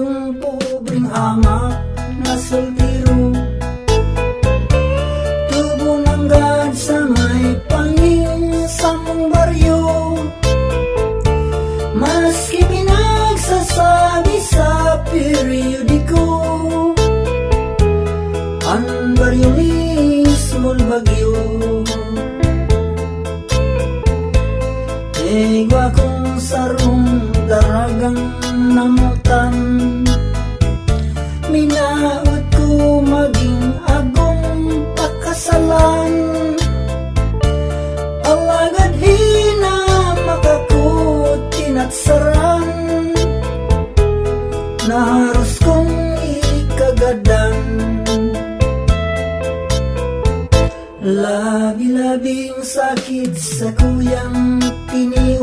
akong pobreng ama na soltero. Tubo ng gad sa may pangin sa mong baryo. Maski pinagsasabi sa periodiko, ang baryo mismo'y bagyo. Egwa kong sarong daragang namutan, minaot ko maging agong pakasalan. Alagad hina makakut tinatsaran, naharos kong ikagadan. Labi-labing sakit sa kuyang tinig,